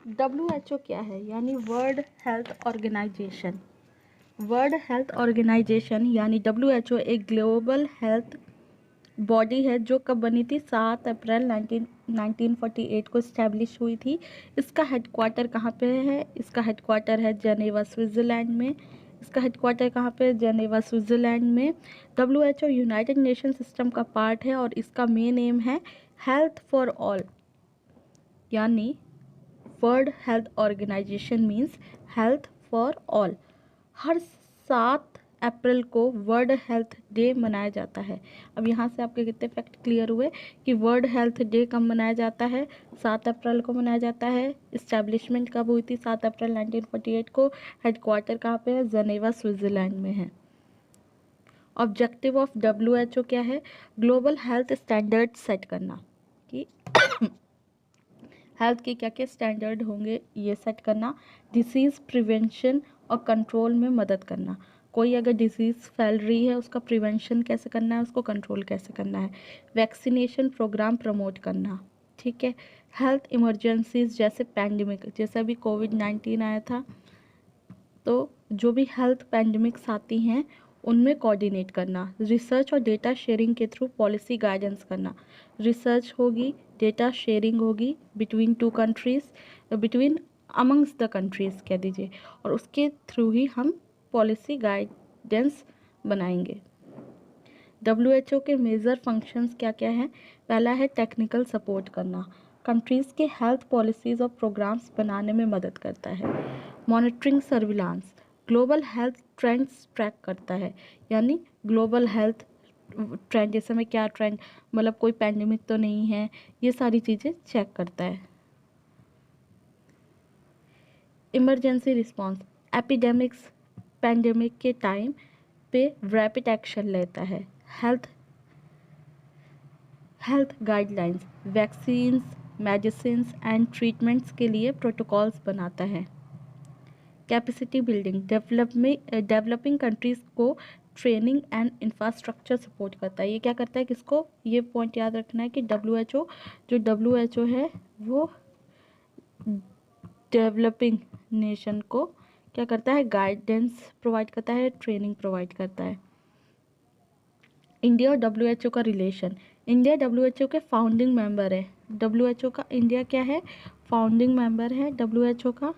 WHO क्या है? यानी world health organization. World health organization यानी WHO एक ग्लोबल हेल्थ बॉडी है जो कब बनी थी? 7 अप्रैल 1948 को इस्टेब्लिश हुई थी। इसका हेडक्वार्टर कहाँ पे है? इसका हेडक्वार्टर है जेनेवा स्विट्ज़रलैंड में। इसका हेडक्वार्टर कहाँ पे? जेनेवा स्विट्ज़रलैंड में। WHO यूनाइटेड नेशन सिस्टम का पार्ट है और इसका मेन एम है हेल्थ फॉर ऑल, यानी world health organisation means health for all. हर 7 अप्रैल को वर्ल्ड हेल्थ डे मनाया जाता है। अब यहाँ से आपके कितने फैक्ट क्लियर हुए कि वर्ल्ड हेल्थ डे कब मनाया जाता है? 7 अप्रैल को मनाया जाता है। इस्टेब्लिशमेंट कब हुई थी? 7 अप्रैल 1948 को। हेडक्वार्टर कहाँ पे है? जेनेवा स्विट्ज़रलैंड में है। ऑब्जेक्टिव ऑफ WHO क्या है? ग्लोबल हेल्थ स्टैंडर्ड सेट करना, कि हेल्थ के क्या क्या स्टैंडर्ड होंगे ये सेट करना। डिसीज़ प्रिवेंशन और कंट्रोल में मदद करना। कोई अगर डिसीज़ फैल रही है उसका प्रिवेंशन कैसे करना है, उसको कंट्रोल कैसे करना है। वैक्सीनेशन प्रोग्राम प्रमोट करना, ठीक है। हेल्थ इमरजेंसीज जैसे पैंडमिक, जैसे अभी कोविड-19 आया था, तो जो भी हेल्थ पैंडमिक्स आती हैं उनमें कोऑर्डिनेट करना। रिसर्च और डेटा शेयरिंग के थ्रू पॉलिसी गाइडेंस करना। रिसर्च होगी, डेटा शेयरिंग होगी between 2 countries, between amongst the countries कह दीजिए, और उसके थ्रू ही हम पॉलिसी गाइडेंस बनाएंगे। WHO के मेजर फंक्शंस क्या क्या हैं? पहला है टेक्निकल सपोर्ट करना, कंट्रीज़ के हेल्थ पॉलिसीज़ और प्रोग्राम्स बनाने में मदद करता है। Monitoring surveillance, global health trends track करता है, यानी ग्लोबल हेल्थ ट्रेंड, जैसे में क्या ट्रेंड, मतलब कोई पैंडेमिक तो नहीं है, ये सारी चीज़ें चेक करता है। इमरजेंसी रिस्पांस, एपिडेमिक्स पैंडेमिक के टाइम पे रैपिड एक्शन लेता है। Health guidelines, vaccines, medicines and treatments के लिए प्रोटोकॉल्स बनाता है। कैपेसिटी बिल्डिंग, डेवलपिंग कंट्रीज़ को ट्रेनिंग एंड इंफ्रास्ट्रक्चर सपोर्ट करता है। ये क्या करता है किसको? ये पॉइंट याद रखना है कि WHO है वो डेवलपिंग नेशन को क्या करता है? गाइडेंस प्रोवाइड करता है, ट्रेनिंग प्रोवाइड करता है। इंडिया और WHO का रिलेशन, इंडिया WHO के फाउंडिंग मेंबर है। WHO का इंडिया क्या है? फाउंडिंग मेंबर है WHO का।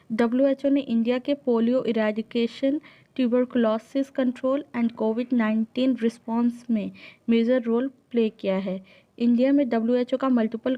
WHO ने इंडिया के polio eradication, tuberculosis control and covid response में मेजर रोल प्ले किया है। इंडिया में WHO का मल्टीपल